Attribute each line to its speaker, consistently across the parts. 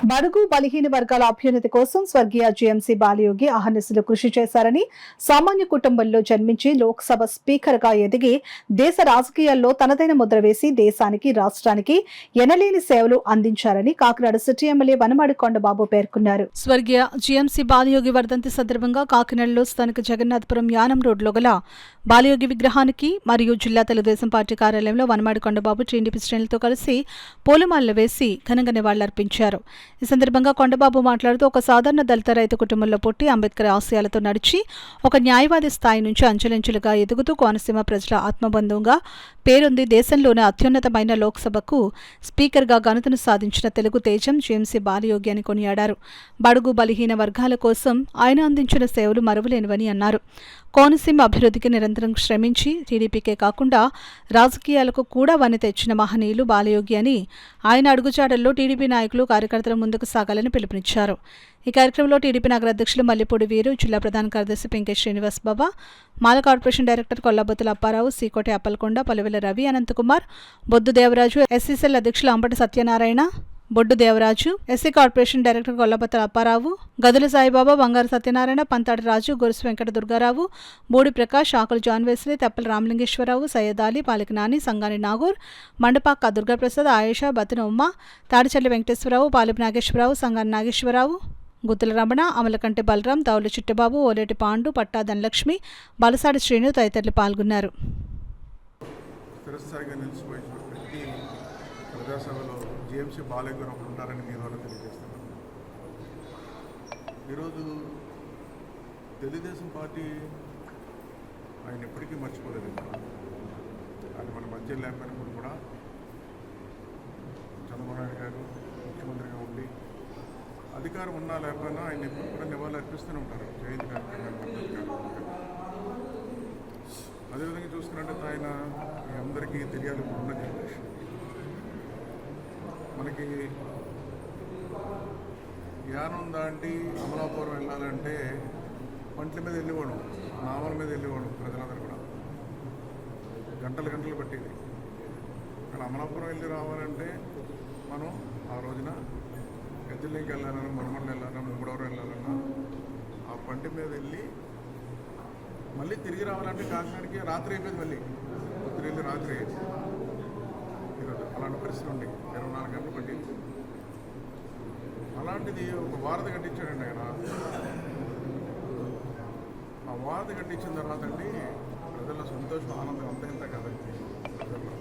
Speaker 1: బడుగు బలహీన వర్గాల అభ్యున్నతి కోసం స్వర్గీయ జీఎంసీ బాలయోగి అహర్నిశలు కృషి చేశారని, సామాన్య కుటుంబంలో జన్మించి లోక్సభ స్పీకర్ గా ఎదిగి దేశ రాజకీయాల్లో తనదైన ముద్ర వేసి దేశానికి, రాష్ట్రానికి ఎనలేని సేవలు అందించారని కాకినాడ సిటీ ఎమ్మెల్యే వనమాడి కొండబాబు పేర్కొన్నారు. స్వర్గీయ జీఎంసీ బాలయోగి వర్ధంతి సందర్భంగా కాకినాడలో స్థానిక జగన్నాథపురం యానం రోడ్లో గల బాలయోగి విగ్రహానికి మరియు జిల్లా తెలుగుదేశం పార్టీ కార్యాలయంలో వనమాడి కొండబాబు టీడీపీ శ్రేణులతో కలిసి పూలమాలలు వేసి ఘనంగా నివాళులర్పించారు. ఈ సందర్భంగా కొండబాబు మాట్లాడుతూ ఒక సాధారణ దళిత రైతు కుటుంబంలో పుట్టి అంబేద్కర్ ఆశయాలతో నడిచి ఒక న్యాయవాది స్థాయి నుంచి అంచెలంచెలుగా ఎదుగుతూ కోనసీమ ప్రజల ఆత్మబంధువుగా పేరొంది దేశంలోనే అత్యున్నతమైన లోక్సభకు స్పీకర్గా ఘనతను సాధించిన తెలుగు తేజం జీఎంసీ బాలయోగి అని కొనియాడారు. బడుగు బలహీన వర్గాల కోసం ఆయన అందించిన సేవలు మరువలేనివని అన్నారు. కోనసీమ అభివృద్ధికి నిరంతరం శ్రమించి టీడీపీకే కాకుండా రాజకీయాలకు కూడా వన్నె తెచ్చిన మహనీయులు బాలయోగి అని ఆయన అడుగుజాడల్లో టీడీపీ నాయకులు కార్యకర్తలు ముందుకు సాగాలని పిలుపునిచ్చారు. ఈ కార్యక్రమంలో టీడీపీ నగర అధ్యక్షులు మల్లిపూడి వీరు, జిల్లా ప్రధాన కార్యదర్శి Pinke Srinivas Baba, Mala corporation director Kollabothula Apparao, Seekoti Appalakonda, Paluvela Ravi, Ananthakumar, Boddu Devaraju, SCCL అధ్యక్షులు Ambati Satyanarayana, Boddu Devaraju, SC corporation director Kollabothula Apparao, Gadula Saibaba, బంగారు సత్యనారాయణ, పంతాడి రాజు, గొరుసు వెంకట దుర్గారావు, బూడి ప్రకాష్, ఆకులు జాన్ వెస్లీ, తెప్పల రామలింగేశ్వరరావు, సయ్యద్ అలీ, పాలిక నాని, సంగాని నాగూర్, మండపాక దుర్గాప్రసాద్, ఆయేషా, బతిన ఉమ్మ, తాడిచెల్లి వెంకటేశ్వరరావు, పాలిపి నాగేశ్వరరావు, సంగాని నాగేశ్వరరావు, గుత్తుల రమణ, అమలకంటి బలరాం, దౌలు చిట్టుబాబు, ఓలేటి పాండు, పట్టా ధనలక్ష్మి, బాలసాడి శ్రీను తదితరులు పాల్గొన్నారు.
Speaker 2: జీఎంసీ బాలయ్య గారు ఒకరు ఉంటారని మీ ద్వారా తెలియజేస్తున్నాను. ఈరోజు తెలుగుదేశం పార్టీ ఆయన ఎప్పటికీ మర్చిపోలేదు. ఆయన మన మధ్య లేకపోయినప్పుడు కూడా చంద్రబాబు నాయుడు గారు ముఖ్యమంత్రిగా ఉండి అధికారం ఉన్నా లేకపోయినా ఆయన ఎప్పుడు కూడా నివాళులు అర్పిస్తూనే ఉంటారు. జయంతి కార్యక్రమం అదేవిధంగా చూసుకున్నట్లయితే ఆయన మీ అందరికీ తెలియాలి, ఉన్న జనరేషన్ మనకి యానం దాటి అమలాపురం వెళ్ళాలంటే పంట్ల మీద వెళ్ళేవాడు, నామల మీద వెళ్ళేవాడు ప్రజలందరూ కూడా. గంటలు గంటలు పట్టేది. కానీ అమలాపురం వెళ్ళి రావాలంటే మనం ఆ రోజున గజ్జలింకి వెళ్ళాలన్నా, మరమడలు వెళ్ళాలన్నా, ముమ్మడవరం వెళ్ళాలన్నా ఆ పంటి మీద వెళ్ళి మళ్ళీ తిరిగి రావాలంటే కాకినాడకి రాత్రి అయిపోయింది. మళ్ళీ పొద్దున వెళ్ళి రాత్రి అయ్యేది. ఈరోజు అలాంటి పరిస్థితి ఉండి 24 గంటలు పట్టింది. అలాంటిది ఒక వారధి కట్టించాడండి ఆయన. ఆ వారధి కట్టించిన తర్వాత అండి ప్రజల సంతోషం, ఆనందం అంతా ఇంత కదండి. ప్రజల్లో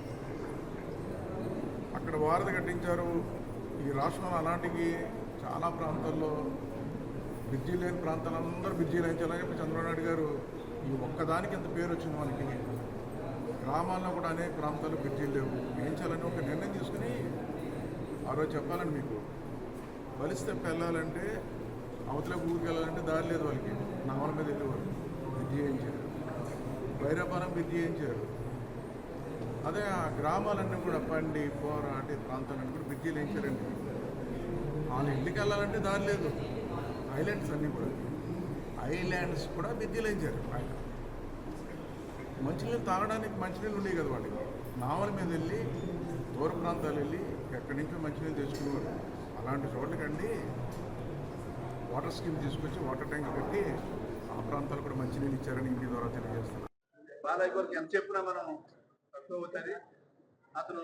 Speaker 2: అక్కడ వారధి కట్టించారు. ఈ రాష్ట్రంలో అలాంటివి చాలా ప్రాంతాల్లో బ్రిడ్జి లేని ప్రాంతాలందరూ బ్రిడ్జి లేని చెప్పి చంద్రబాబు నాయుడు గారు ఈ ఒక్కదానికి ఎంత పేరు వచ్చింది మనకి. గ్రామాల్లో కూడా అనేక ప్రాంతాలు బ్రిడ్జీలు లేవు. ఏం చేయాలని ఒక నిర్ణయం తీసుకుని ఆ రోజు చెప్పాలండి, మీకు బలిస్తే వెళ్ళాలంటే అవతల ఊరికి వెళ్ళాలంటే దారి లేదు వాళ్ళకి. నామల మీద వెళ్ళేవారు. బ్రిడ్జి వేయించారు. భైరవపురం బ్రిడ్జి వేయించారు. అదే ఆ గ్రామాలన్నీ కూడా పండి, పోరాటి ప్రాంతాలన్నీ కూడా బ్రిడ్జీలు వేయించారండి. వాళ్ళ ఇంటికి వెళ్ళాలంటే దారి లేదు. ఐలాండ్స్ అన్నీ కూడా, ఐలాండ్స్ కూడా బ్రిడ్జీలు వేయించారు. ఆయన మంచినీళ్ళు తాగడానికి మంచినీళ్ళు ఉండేవి కదా వాళ్ళకి. నావల మీద వెళ్ళి దూర ప్రాంతాలు వెళ్ళి ఎక్కడి నుంచో మంచినీళ్ళు తెచ్చుకునేవారు. అలాంటి చోట్లకండి వాటర్ స్కీమ్ తీసుకొచ్చి వాటర్ ట్యాంక్ పెట్టి ఆ ప్రాంతాలు కూడా మంచినీళ్ళు ఇచ్చారని ఇంటి ద్వారా తెలియజేస్తున్నారు.
Speaker 3: బాలయ్య గారికి ఎంత చెప్పినా మనం తక్కువ అవుతుంది. అతను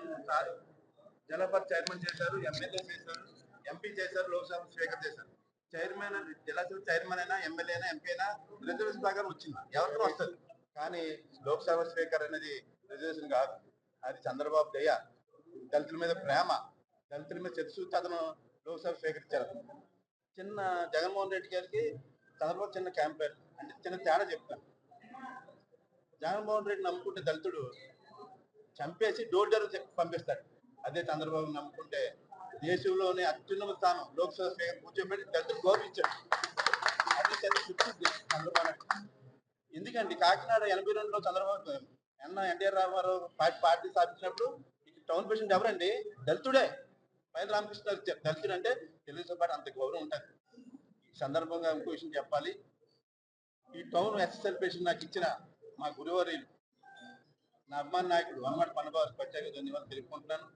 Speaker 3: జలపర్ చైర్మన్ చేశారు, ఎమ్మెల్యే చేశారు, ఎంపీ చేశారు, లోక్సభ స్పీకర్ చేశారు. చైర్మన్ జిల్లా చైర్మన్ అయినా, ఎమ్మెల్యే అయినా, ఎంపీ అయినా రిజర్వేషన్ ప్రకారం వచ్చింది, ఎవరికైనా వస్తుంది. కానీ లోక్సభ స్పీకర్ అనేది రిజర్వేషన్ కాదు. అది చంద్రబాబు దయ, దళితుల మీద ప్రేమ, దళితుల మీద చర్చూచి అతను లోక్సభ స్పీకర్ ఇచ్చారు. చిన్న జగన్మోహన్ రెడ్డి గారికి చంద్రబాబు చిన్న క్యాంపెయిన్ అంటే చిన్న తేడా చెప్తాను. జగన్మోహన్ రెడ్డి నమ్ముకుంటే దళితుడు చంపేసి డోర్ డోర్ పంపిస్తాడు. అదే చంద్రబాబు నమ్ముకుంటే దేశంలోనే అత్యున్నత స్థానం లోక్సభ స్పీకర్ కూర్చోబెట్టి దళితులు గౌరవించాడు. అది చంద్రబాబు. ఎందుకంటే కాకినాడ 82లో చంద్రబాబు ఎన్టీఆర్ రామారావు పార్టీ స్థాపించినప్పుడు టౌన్ ప్రెసిడెంట్ ఎవరండి? దళితుడే. పైన రామకృష్ణ దళితుడు అంటే తెలుగుదేశం పార్టీ అంత గౌరవం ఉంటుంది. ఈ సందర్భంగా ఇంకో విషయం చెప్పాలి. ఈ టౌన్ ఎస్ఎస్ఎల్ ప్రెసిడెంట్ నాకు ఇచ్చిన మా గురువారీలు, నా అభిమాన నాయకుడు వనమాడి కొండబాబు ప్రత్యేక ధన్యవాదాలు తెలుపుకుంటున్నాను.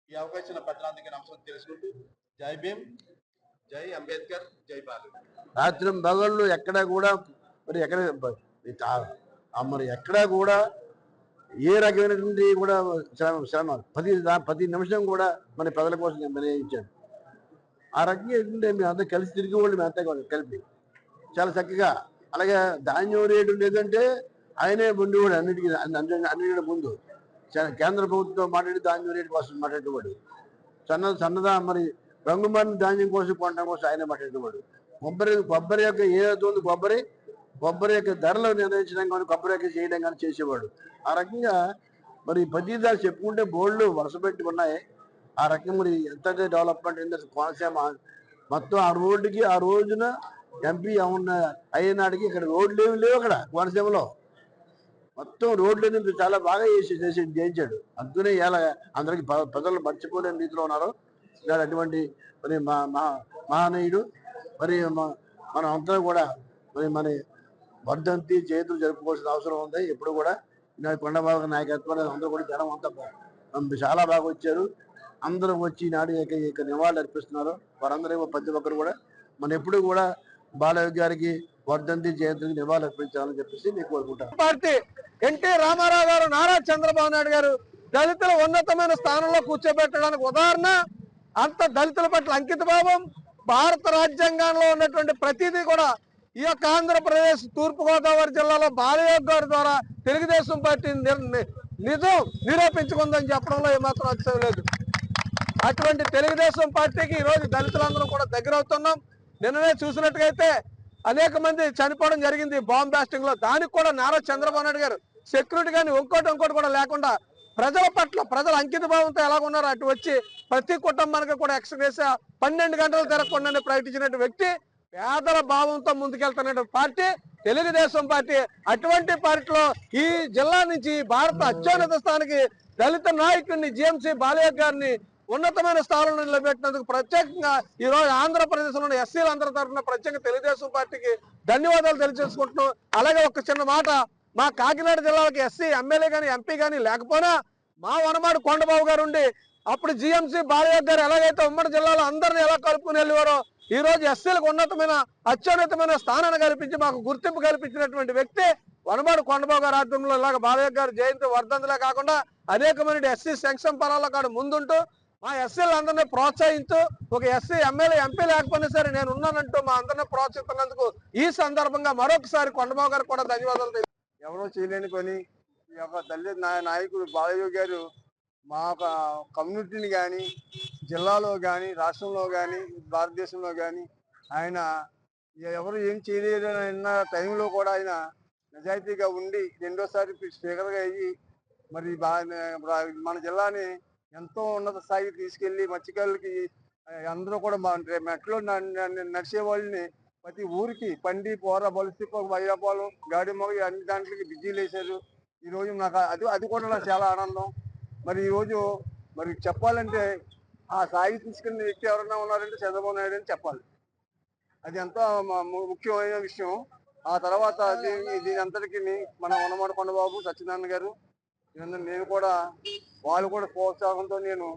Speaker 3: ఈ అవకాశం ప్రజలందరికీ నమస్కారం తెలుసుకుంటూ జై భీమ్, జై అంబేద్కర్, జై బాలు.
Speaker 4: రాత్రి పగళ్ళు ఎక్కడా కూడా మరి మరి ఎక్కడా కూడా ఏ రకమైనటువంటి కూడా శ్రమ ప్రతి నిమిషం కూడా మన ప్రజల కోసం నేను నిర్ణయించాను. ఆ రకంగా ఏంటంటే మేము అంతా కలిసి తిరిగి వాళ్ళు మేము అంతా కలిపి చాలా చక్కగా. అలాగే ధాన్యం రేటు లేదంటే ఆయనే ముందు కూడా అన్నిటికీ ముందు కేంద్ర ప్రభుత్వంతో మాట్లాడి ధాన్యం రేటు కోసం మాట్లాడేవాడు. సన్నదా మరి రంగుమారిన ధాన్యం కోసం కొనడం కోసం ఆయనే మాట్లాడేవాడు. కొబ్బరి యొక్క ఏదైతే ఉంది కొబ్బరి యొక్క ధరలు నిర్ణయించడం కానీ కొబ్బరి యొక్క చేయడం కానీ చేసేవాడు. ఆ రకంగా మరి ప్రతిదాలు చెప్పుకుంటే బోర్డులు వరుస పెట్టి ఉన్నాయి. ఆ రకంగా మరి ఎంత డెవలప్మెంట్ అయింది కోనసీమ మొత్తం ఆ రోడ్డుకి ఆ రోజున ఎంపీ అయినాడికి ఇక్కడ రోడ్లు లేవు అక్కడ కోనసీమలో మొత్తం రోడ్లు చాలా బాగా చేయించాడు. అందుకనే ఇలా అందరికి ప్రజలు మర్చిపోలేని రీతిలో ఉన్నారు. అటువంటి మరి మహనీయుడు. మరి మనం అంతా కూడా మన వర్ధంతి జయంతులు జరుపుకోవాల్సిన అవసరం ఉంది. ఎప్పుడు కూడా కొండబాబు నాయకత్వాన్ని అందరూ కూడా జనం అంతా చాలా బాగా వచ్చారు. అందరూ వచ్చి నాడు నివాళులు అర్పిస్తున్నారు. వారందరూ ప్రతి ఒక్కరు కూడా మనం ఎప్పుడు కూడా బాలయ్య గారికి వర్ధంతి జయంతికి నివాళులు అర్పించాలని చెప్పేసి నేను కోరుకుంటాను.
Speaker 5: పార్టీ ఎన్టీ రామారావు గారు, నారా చంద్రబాబు నాయుడు గారు దళితుల ఉన్నతమైన స్థానంలో కూర్చోబెట్టడానికి ఉదాహరణ. అంత దళితుల పట్ల అంకిత భావం. భారత రాజ్యాంగంలో ఉన్నటువంటి ప్రతిదీ కూడా ఈ యొక్క ఆంధ్రప్రదేశ్ తూర్పుగోదావరి జిల్లాలో బాలయ్య గారి ద్వారా తెలుగుదేశం పార్టీ నిజం నిరూపించుకుందని చెప్పడంలో ఏమాత్రం అతిశయం లేదు. అటువంటి తెలుగుదేశం పార్టీకి ఈరోజు దళితులందరం కూడా దగ్గర అవుతున్నాం. నిన్ననే చూసినట్టుగైతే అనేక మంది చనిపోవడం జరిగింది బాంబ్ బ్లాస్టింగ్ లో. దానికి కూడా నారా చంద్రబాబు నాయుడు గారు సెక్యూరిటీ కానీ ఇంకోటి కూడా లేకుండా ప్రజల పట్ల ప్రజల అంకిత భావంతో ఎలాగున్నారో అటు వచ్చి ప్రతి కుటుంబానికి కూడా ఎక్స్ప్రెస్ 12 గంటలు తిరగకుండానే ప్రకటించినట్టు వ్యక్తి, పేదల భావంతో ముందుకెళ్తున్న పార్టీ తెలుగుదేశం పార్టీ. అటువంటి పార్టీలో ఈ జిల్లా నుంచి భారత అత్యున్నత స్థానానికి దళిత నాయకుడిని జిఎంసి బాలయ్య గారిని ఉన్నతమైన స్థానంలో నిలబెట్టినందుకు ప్రత్యేకంగా ఈ రోజు ఆంధ్రప్రదేశ్ లోని ఎస్సీలందరి తరఫున ప్రత్యేకంగా తెలుగుదేశం పార్టీకి ధన్యవాదాలు తెలియజేసుకుంటున్నాం. అలాగే ఒక చిన్న మాట, మా కాకినాడ జిల్లాకి ఎస్సీ ఎమ్మెల్యే కానీ ఎంపీ కానీ లేకపోయినా మా వనమాడు కొండబాబు గారు ఉండి అప్పుడు జిఎంసి బాలయ్య గారు ఎలాగైతే ఉమ్మడి జిల్లాలో అందరినీ ఎలా కలుపుకుని వెళ్ళేవారో ఈ రోజు ఎస్సీలకు అత్యున్నతమైన స్థానాన్ని కల్పించి మాకు గుర్తింపు కల్పించినటువంటి వ్యక్తి వనమాడు కొండబాబు గారి ఆధ్వర్యంలో ఇలాగ బాలయ్య గారు జయంతి వర్ధంతిలే కాకుండా అనేకమైన ఎస్సీ సంక్షేమ పరాల కాడ ముందుంటూ మా ఎస్సీలందరినీ ప్రోత్సహిస్తూ ఒక ఎస్సీ ఎమ్మెల్యే ఎంపీ లేకపోయినా సరే నేను ఉన్నానంటూ మా అందరినీ ప్రోత్సహిస్తున్నందుకు ఈ సందర్భంగా మరొకసారి కొండబాబు గారు కూడా ధన్యవాదాలు.
Speaker 6: ఎవరో చేయలేని పని ఈ యొక్క దళిత నాయకుడు బాలయ్య గారు మా కమ్యూనిటీని కానీ జిల్లాలో కానీ రాష్ట్రంలో కానీ భారతదేశంలో కానీ ఆయన ఎవరు ఏం చేయలేరు అన్న టైంలో కూడా ఆయన నిజాయితీగా ఉండి రెండోసారి స్పీకర్గా అయ్యి మరి మన జిల్లాని ఎంతో ఉన్నత స్థాయికి తీసుకెళ్లి మత్స్యకారులకి అందరూ కూడా మెట్లో నడిచే వాళ్ళని ప్రతి ఊరికి పండి పోర బలిసి వైరాపాలు గాడి మొగ అన్ని దాంట్లకి బిజీలు వేశారు. ఈరోజు నాకు అది కూడా నాకు చాలా ఆనందం. మరి ఈరోజు మరి చెప్పాలంటే ఆ స్థాయి తీసుకున్న వ్యక్తి ఎవరైనా ఉన్నారంటే చంద్రబాబు నాయుడు అని చెప్పాలి. అది ఎంతో ముఖ్యమైన విషయం. ఆ తర్వాత దీని అంతటికి మన వనమాడు కొండబాబు సత్యనారాయణ గారు నేను కూడా వాళ్ళు కూడా ప్రోత్సాహంతో నేను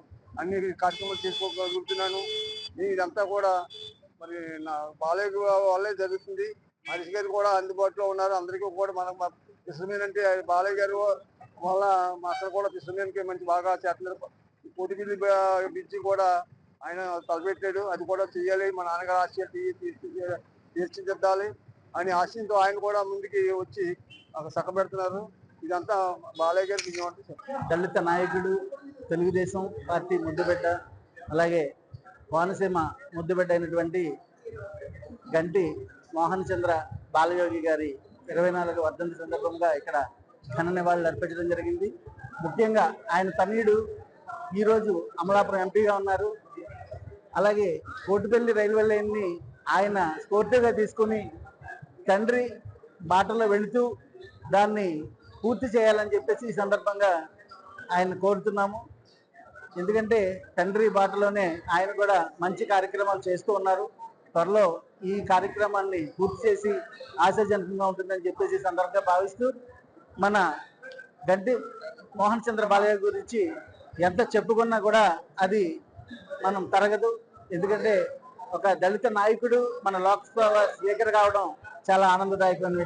Speaker 6: అన్ని కార్యక్రమాలు చేసుకోగలుగుతున్నాను. ఇదంతా కూడా మరి నా బాలయ్య వల్లే జరుగుతుంది. హరీష్ గారు కూడా అందుబాటులో ఉన్నారు. అందరికీ కూడా మనం ఇష్టమేనంటే బాలయ్య గారు వల్ల అక్కడ కూడా ఇష్టమేనకి మంచి బాగా చేస్తున్నారు. కోటిగిరి బ్రిడ్జి కూడా ఆయన తలపెట్టాడు. అది కూడా చేయాలి, మా నాన్నగారు ఆశ తీర్చిదిద్దాలి అని ఆశయంతో ఆయన కూడా ముందుకి వచ్చి చక్కబెడుతున్నారు. ఇదంతా బాలయ్య గారు
Speaker 7: దళిత నాయకుడు, తెలుగుదేశం పార్టీ ముద్దుబిడ్డ, అలాగే కోనసీమ ముద్దుబిడ్డ అయినటువంటి గంటి మోహన్ చంద్ర బాలయోగి గారి 24వ వర్ధంతి సందర్భంగా ఇక్కడ ఘన నివాళులు అర్పించడం జరిగింది. ముఖ్యంగా ఆయన తనయుడు ఈరోజు అమలాపురం ఎంపీగా ఉన్నారు. అలాగే కోటిపల్లి రైల్వే లైన్ని ఆయన స్ఫూర్తిగా తీసుకుని తండ్రి బాటలో వెళుతూ దాన్ని పూర్తి చేయాలని చెప్పేసి ఈ సందర్భంగా ఆయన కోరుతున్నాము. ఎందుకంటే తండ్రి బాటలోనే ఆయన కూడా మంచి కార్యక్రమాలు చేస్తూ ఉన్నారు. త్వరలో ఈ కార్యక్రమాన్ని పూర్తి చేసి ఆశాజనకంగా ఉంటుందని చెప్పేసి సందర్భంగా భావిస్తూ మన గంటి మోహన్ చంద్ర బాలయ్య గురించి ఎంత చెప్పుకున్నా కూడా అది మనం తరగదు. ఎందుకంటే ఒక దళిత నాయకుడు మన లోక్సభ స్పీకర్ కావడం చాలా ఆనందదాయకమైన